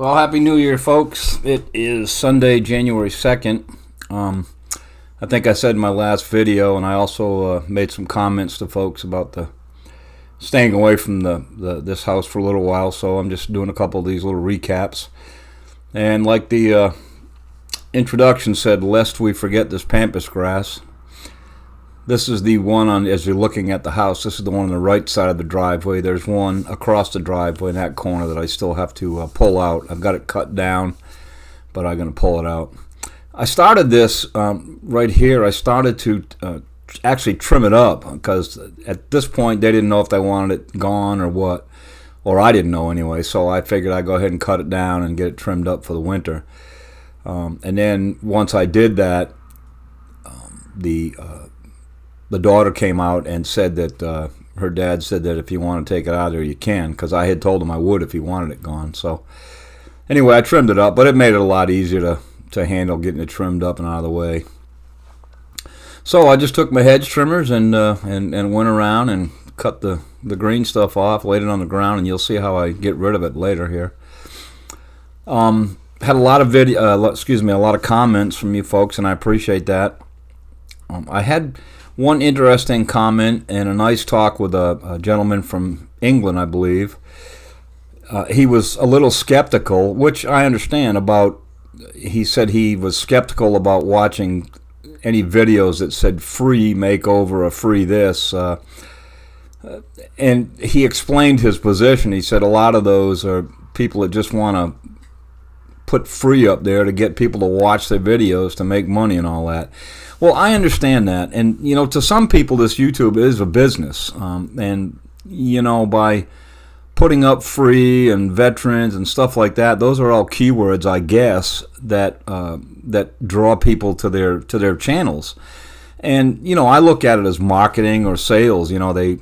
Well, Happy New Year, folks. It is Sunday, January 2nd. I think I said in my last video, and I also made some comments to folks about the staying away from this house for a little while, so I'm just doing a couple of these little recaps. And like the introduction said, lest we forget this Pampas Grass, this is the one on, as you're looking at the house, this is the one on the right side of the driveway. There's one across the driveway in that corner that I still have to pull out. I've got it cut down, but I'm going to pull it out. I started this right here. I started to actually trim it up because at this point they didn't know if they wanted it gone or what, or I didn't know anyway, so I figured I'd go ahead and cut it down and get it trimmed up for the winter. And then once I did that, the daughter came out and said that her dad said that if you want to take it out of there, you can, because I had told him I would if he wanted it gone. So anyway, I trimmed it up, but it made it a lot easier to handle getting it trimmed up and out of the way. So I just took my hedge trimmers and went around and cut the green stuff off, laid it on the ground, and you'll see how I get rid of it later here. Had a lot of a lot of comments from you folks, and I appreciate that. I had one interesting comment and a nice talk with a gentleman from England, I believe. He was a little skeptical, which I understand about. He said he was skeptical about watching any videos that said free makeover or free this. And he explained his position. He said a lot of those are people that just want to put free up there to get people to watch their videos to make money and all that. Well, I understand that, and you know, to some people this YouTube is a business, and you know, by putting up free and veterans and stuff like that, those are all keywords, I guess, that draw people to their channels. And you know, I look at it as marketing or sales. You know, they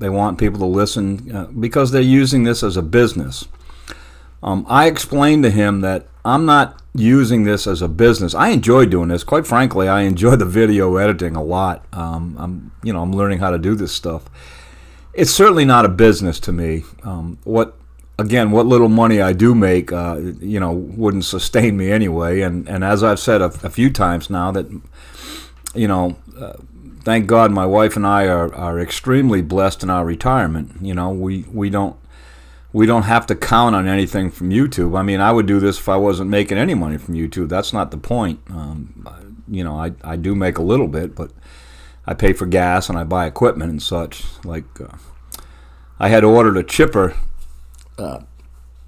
want people to listen because they're using this as a business. I explained to him that I'm not using this as a business. I enjoy doing this. Quite frankly, I enjoy the video editing a lot. I'm learning how to do this stuff. It's certainly not a business to me. What little money I do make, wouldn't sustain me anyway. And as I've said a few times now, that thank God my wife and I are extremely blessed in our retirement. You know, we don't have to count on anything from YouTube. I mean, I would do this if I wasn't making any money from YouTube. That's not the point. I do make a little bit, but I pay for gas and I buy equipment and such. Like, I had ordered a chipper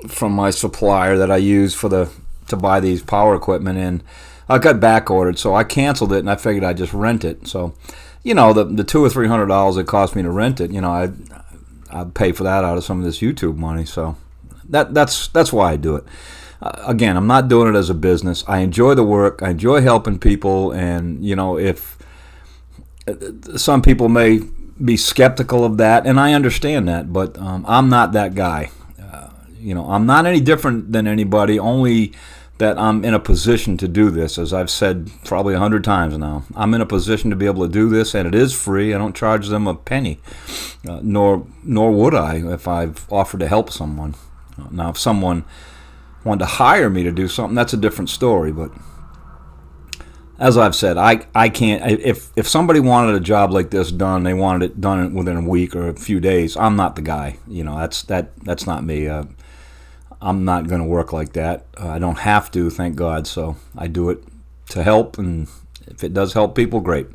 from my supplier that I use to buy these power equipment, and I got back ordered, so I canceled it and I figured I'd just rent it. So, you know, the $200 or $300 it cost me to rent it, you know, I'd pay for that out of some of this YouTube money. So that's why I do it. Again, I'm not doing it as a business. I enjoy the work. I enjoy helping people. And, you know, if some people may be skeptical of that, and I understand that, but I'm not that guy. I'm not any different than anybody, only that I'm in a position to do this. As I've said probably 100 times now, I'm in a position to be able to do this, and it is free. I don't charge them a penny, nor would I if I've offered to help someone. Now, if someone wanted to hire me to do something, that's a different story. But as I've said, I can't. If somebody wanted a job like this done, they wanted it done within a week or a few days, I'm not the guy. You know, that's not me. I'm not going to work like that. I don't have to, thank God. So I do it to help, and if it does help people, great.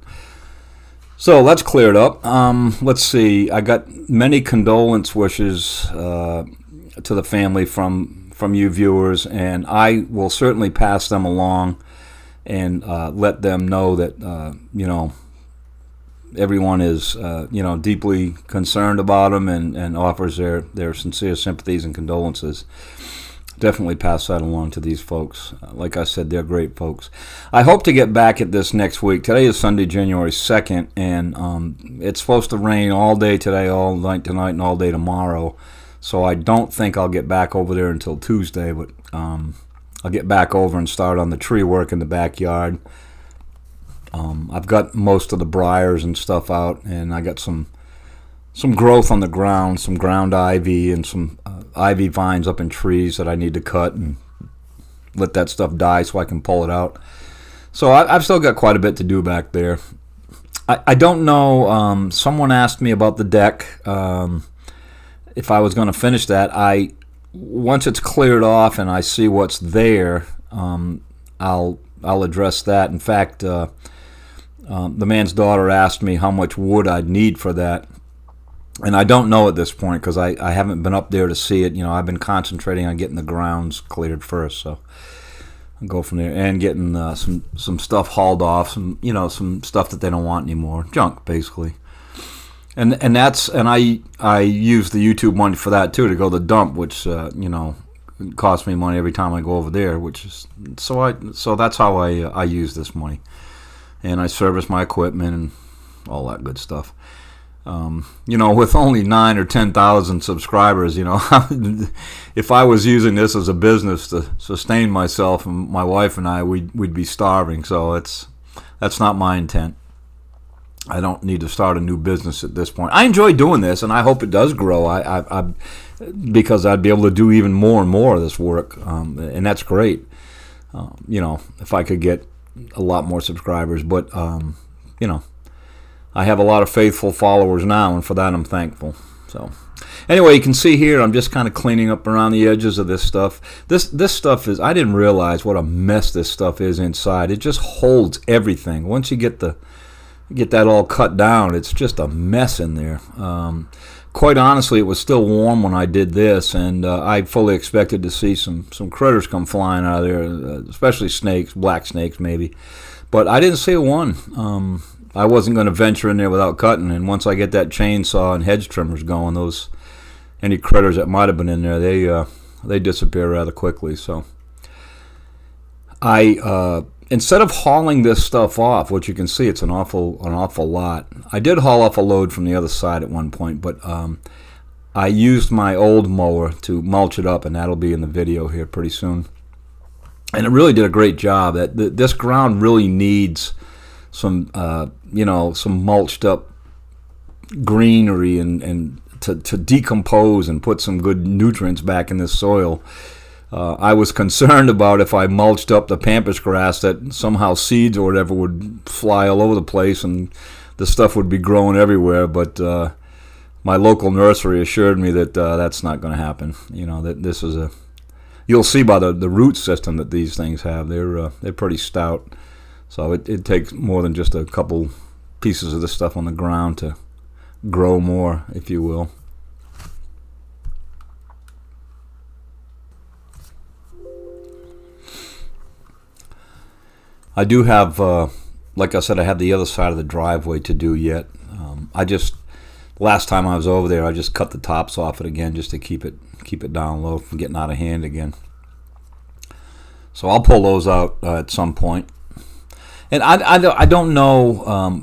So that's cleared up. Let's see. I got many condolence wishes to the family from you viewers, and I will certainly pass them along and let them know that everyone is deeply concerned about them and offers their sincere sympathies and condolences. Definitely pass that along to these folks. Like I said, they're great folks. I hope to get back at this next week. Today is Sunday, January 2nd, and it's supposed to rain all day today, all night tonight, and all day tomorrow. So I don't think I'll get back over there until Tuesday, but I'll get back over and start on the tree work in the backyard. I've got most of the briars and stuff out, and I got some growth on the ground, some ground ivy and some ivy vines up in trees that I need to cut and let that stuff die so I can pull it out. So I've still got quite a bit to do back there. I don't know. Someone asked me about the deck, if I was going to finish that. Once it's cleared off and I see what's there, I'll address that. In fact, the man's daughter asked me how much wood I'd need for that, and I don't know at this point because I haven't been up there to see it. I've been concentrating on getting the grounds cleared first, so I'll go from there, and getting some stuff hauled off, some stuff that they don't want anymore, junk basically. And I use the YouTube money for that too, to go to the dump, which it costs me money every time I go over there. So that's how I use this money, and I service my equipment and all that good stuff. With only 9,000 or 10,000 subscribers, if I was using this as a business to sustain myself and my wife and I, we'd be starving. So that's not my intent. I don't need to start a new business at this point. I enjoy doing this, and I hope it does grow. Because I'd be able to do even more and more of this work, and that's great. If I could get a lot more subscribers, but I have a lot of faithful followers now, and for that I'm thankful. So anyway, you can see here I'm just kind of cleaning up around the edges of this stuff. This stuff is, I didn't realize what a mess this stuff is inside. It just holds everything. Once you get that all cut down, it's just a mess in there. Quite honestly, it was still warm when I did this, and I fully expected to see some critters come flying out of there, especially snakes, black snakes maybe. But I didn't see one. I wasn't going to venture in there without cutting, and once I get that chainsaw and hedge trimmers going, any critters that might have been in there, they disappear rather quickly. So instead of hauling this stuff off, which you can see it's an awful lot, I did haul off a load from the other side at one point, but I used my old mower to mulch it up, and that'll be in the video here pretty soon. And it really did a great job. This ground really needs some mulched up greenery and to decompose and put some good nutrients back in this soil. I was concerned about if I mulched up the Pampas grass that somehow seeds or whatever would fly all over the place and the stuff would be growing everywhere. But my local nursery assured me that that's not going to happen. That this is you'll see by the root system that these things have. They're pretty stout. So it takes more than just a couple pieces of this stuff on the ground to grow more, if you will. I do have, like I said, I have the other side of the driveway to do yet. Last time I was over there, I just cut the tops off it again just to keep it down low from getting out of hand again. So I'll pull those out at some point. And I don't know,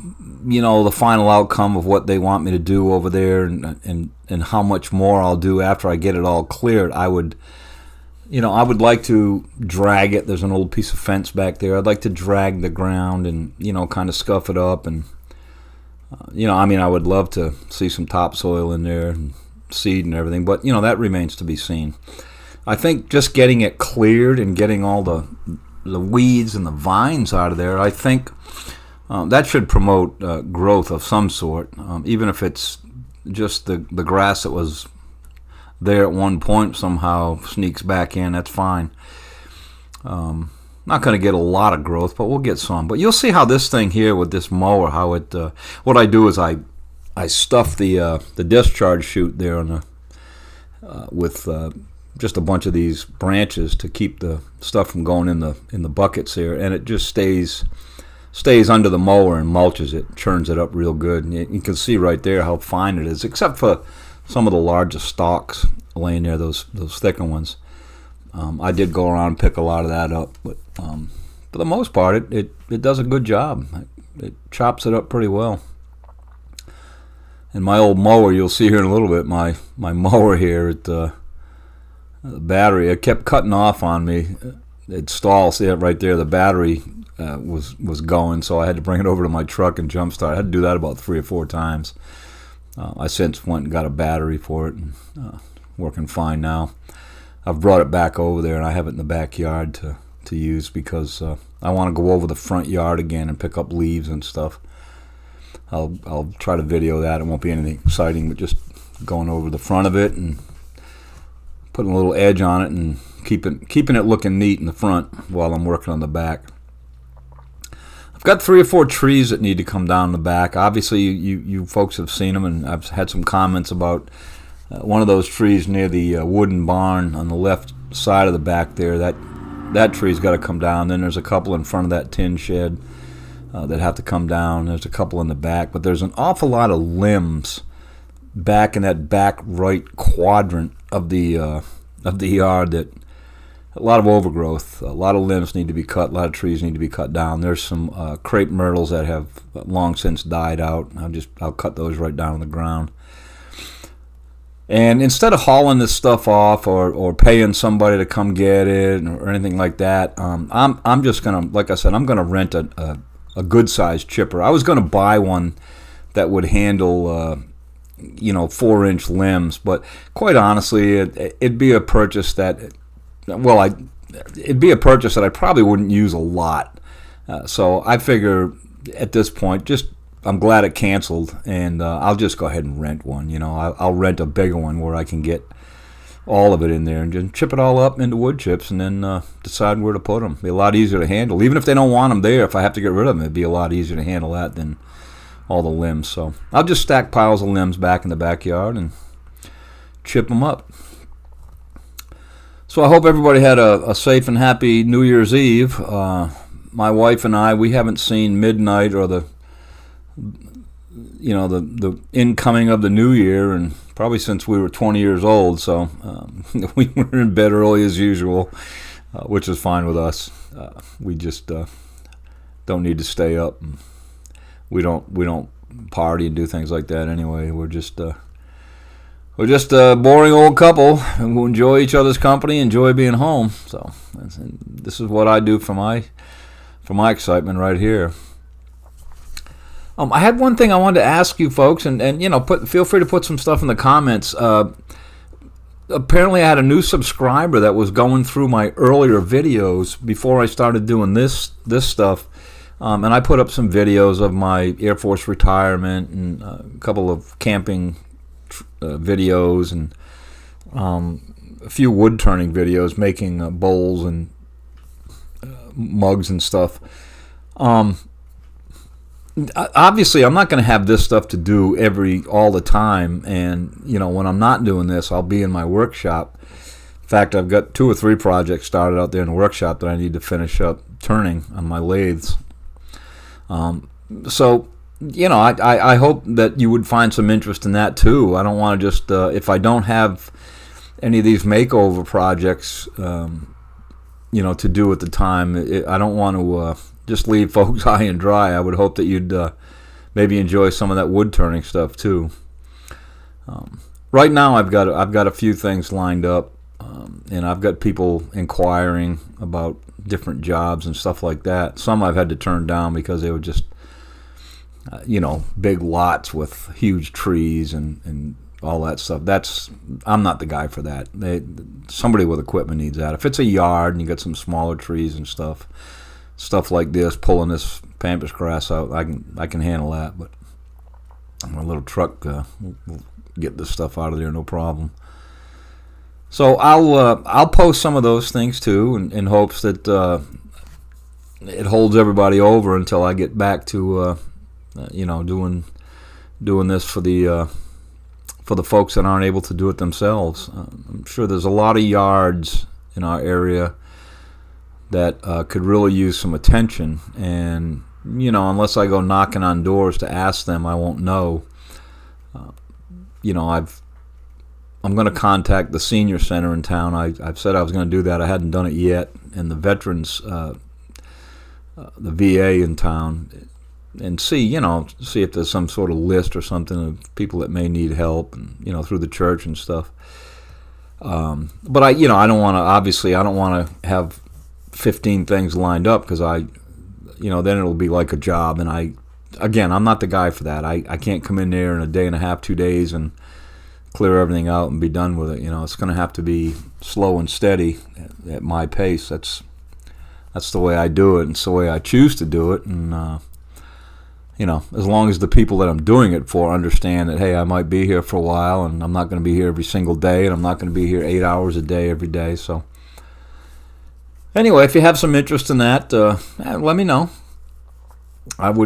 the final outcome of what they want me to do over there and how much more I'll do after I get it all cleared. I would like to drag it. There's an old piece of fence back there. I'd like to drag the ground and, kind of scuff it up. And, I would love to see some topsoil in there and seed and everything. But, that remains to be seen. I think just getting it cleared and getting all the weeds and the vines out of there, I think that should promote growth of some sort, even if it's just the grass that was there at one point somehow sneaks back in. That's fine. Not going to get a lot of growth, but we'll get some. But you'll see how this thing here with this mower, how it what I do is I stuff the discharge chute there on with just a bunch of these branches to keep the stuff from going in the buckets here, and it just stays under the mower and mulches it, churns it up real good. And you can see right there how fine it is, except for some of the larger stalks laying there, those thicker ones. I did go around and pick a lot of that up, but for the most part, it does a good job. It chops it up pretty well. And my old mower, you'll see here in a little bit, my mower here, the battery, it kept cutting off on me. It stalled. See it right there? The battery was going, so I had to bring it over to my truck and jump start. I had to do that about 3 or 4 times. I since went and got a battery for it, and working fine now. I've brought it back over there, and I have it in the backyard to to use because I want to go over the front yard again and pick up leaves and stuff. I'll try to video that. It won't be anything exciting, but just going over the front of it and putting a little edge on it and keeping it looking neat in the front while I'm working on the back. I've got 3 or 4 trees that need to come down the back. Obviously, you folks have seen them, and I've had some comments about one of those trees near the wooden barn on the left side of the back there. That tree's got to come down. Then there's a couple in front of that tin shed that have to come down. There's a couple in the back, but there's an awful lot of limbs back in that back right quadrant of the yard that. A lot of overgrowth, a lot of limbs need to be cut, a lot of trees need to be cut down. There's some crepe myrtles that have long since died out. I'll cut those right down on the ground. And instead of hauling this stuff off or paying somebody to come get it or anything like that, I'm just gonna, like I said, I'm gonna rent a good sized chipper. I was gonna buy one that would handle 4-inch limbs, but quite honestly, it'd be a purchase that. It'd be a purchase that I probably wouldn't use a lot. So I figure at this point, I'm glad it canceled, and I'll just go ahead and rent one. I'll rent a bigger one where I can get all of it in there and just chip it all up into wood chips and then decide where to put them. It'd be a lot easier to handle. Even if they don't want them there, if I have to get rid of them, it'd be a lot easier to handle that than all the limbs. So I'll just stack piles of limbs back in the backyard and chip them up. So I hope everybody had a safe and happy New Year's Eve. My wife and I, we haven't seen midnight or the incoming of the new year, and probably since we were 20 years old. So we were in bed early as usual, which is fine with us. We just don't need to stay up. And we don't party and do things like that anyway. We're just a boring old couple who enjoy each other's company, enjoy being home. So this is what I do for my excitement right here. I had one thing I wanted to ask you folks, and feel free to put some stuff in the comments. Apparently, I had a new subscriber that was going through my earlier videos before I started doing this stuff, and I put up some videos of my Air Force retirement and a couple of camping videos and a few wood turning videos, making bowls and mugs and stuff. Obviously, I'm not going to have this stuff to do all the time, and when I'm not doing this, I'll be in my workshop. In fact, I've got 2 or 3 projects started out there in the workshop that I need to finish up turning on my lathes. So I hope that you would find some interest in that too. I don't want to just, if I don't have any of these makeover projects, to do at the time, I don't want to just leave folks high and dry. I would hope that you'd maybe enjoy some of that wood turning stuff too. Right now, I've got a few things lined up, and I've got people inquiring about different jobs and stuff like that. Some I've had to turn down because they were just big lots with huge trees and all that stuff. I'm not the guy for that. Somebody with equipment needs that. If it's a yard and you got some smaller trees and stuff like this, pulling this Pampas grass out, I can handle that. But my little truck will get this stuff out of there, no problem. So I'll post some of those things too, in hopes that it holds everybody over until I get back to doing this for the folks that aren't able to do it themselves. I'm sure there's a lot of yards in our area that could really use some attention, and unless I go knocking on doors to ask them, I won't know. I'm going to contact the senior center in town. I've said I was going to do that. I hadn't done it yet, and the veterans, the VA in town, and see if there's some sort of list or something of people that may need help, and through the church and stuff. But I don't want to have 15 things lined up, because then it'll be like a job, and I'm not the guy for that. I can't come in there in a day and a half, 2 days, and clear everything out and be done with it. It's going to have to be slow and steady at my pace. that's the way I do it, and it's the way I choose to do it. And as long as the people that I'm doing it for understand that, hey, I might be here for a while, and I'm not going to be here every single day, and I'm not going to be here 8 hours a day every day. So anyway, if you have some interest in that, let me know. I'd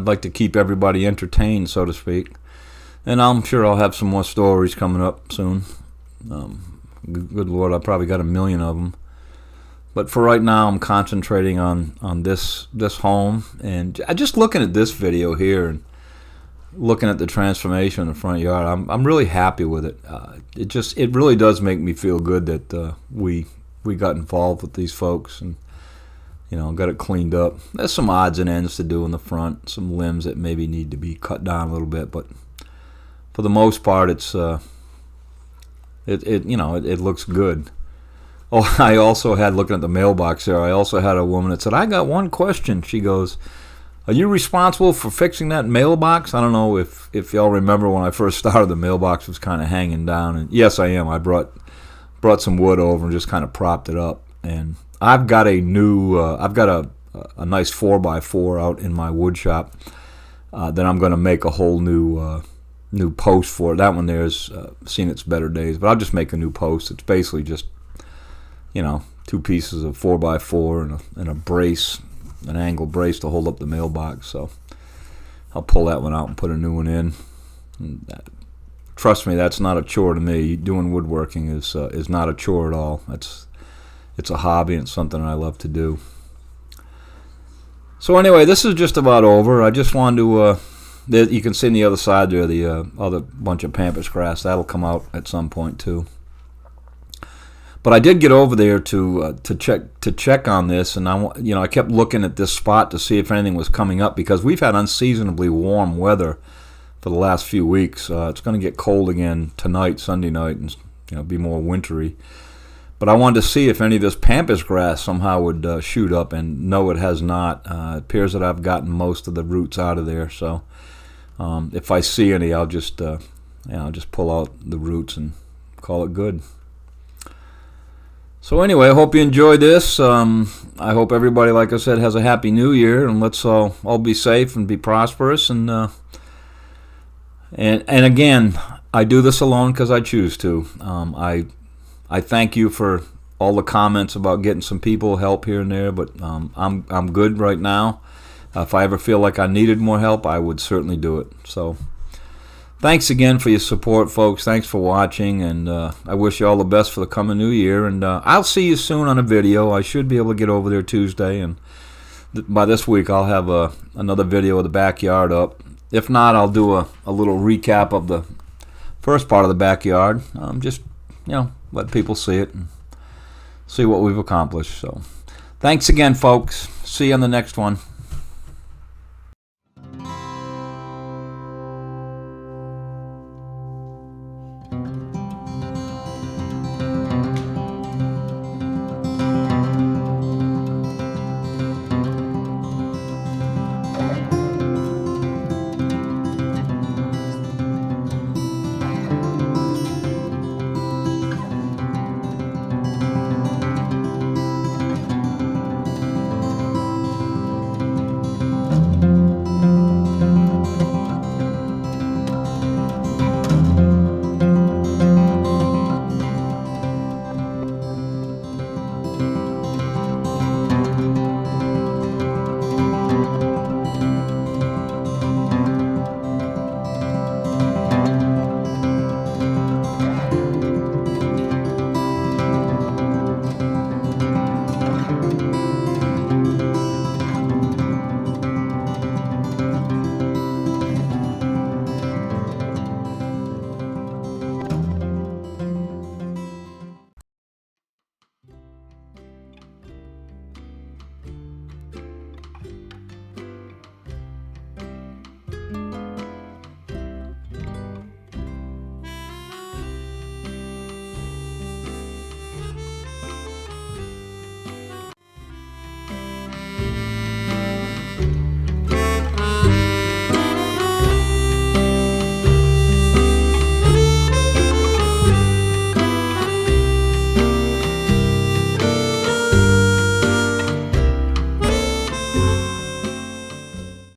like to keep everybody entertained, so to speak. And I'm sure I'll have some more stories coming up soon. Good Lord, I probably got 1 million of them. But for right now, I'm concentrating on this home. And just looking at this video here and looking at the transformation in the front yard, I'm really happy with it. It really does make me feel good that we got involved with these folks and got it cleaned up. There's some odds and ends to do in the front, some limbs that maybe need to be cut down a little bit, but for the most part, it looks good. Oh, I also had, looking at the mailbox there, I also had a woman that said, I got one question. She goes, are you responsible for fixing that mailbox? I don't know if y'all remember when I first started, the mailbox was kind of hanging down, and yes, I am. I brought some wood over and just kind of propped it up, and I've got a new, a nice 4x4 out in my wood shop that I'm going to make a whole new post for. That one there's seen its better days, but I'll just make a new post. It's basically just, 2 pieces of 4x4 and a brace, an angle brace to hold up the mailbox. So I'll pull that one out and put a new one in. And trust me, that's not a chore to me. Doing woodworking is not a chore at all. It's a hobby and it's something I love to do. So anyway, this is just about over. I just wanted to, you can see on the other side there, the other bunch of Pampas grass. That'll come out at some point too. But I did get over there to check on this, and I kept looking at this spot to see if anything was coming up, because we've had unseasonably warm weather for the last few weeks. It's going to get cold again tonight, Sunday night, and be more wintry. But I wanted to see if any of this Pampas grass somehow would shoot up, and no, it has not. It appears that I've gotten most of the roots out of there. So if I see any, I'll just pull out the roots and call it good. So anyway, I hope you enjoyed this. I hope everybody, like I said, has a happy New Year, and let's all be safe and be prosperous. And again, I do this alone because I choose to. I thank you for all the comments about getting some people help here and there, but I'm good right now. If I ever feel like I needed more help, I would certainly do it. So thanks again for your support, folks. Thanks for watching, and I wish you all the best for the coming new year. And I'll see you soon on a video. I should be able to get over there Tuesday, and by this week I'll have another video of the backyard up. If not, I'll do a little recap of the first part of the backyard. Just let people see it and see what we've accomplished. So thanks again, folks. See you on the next one.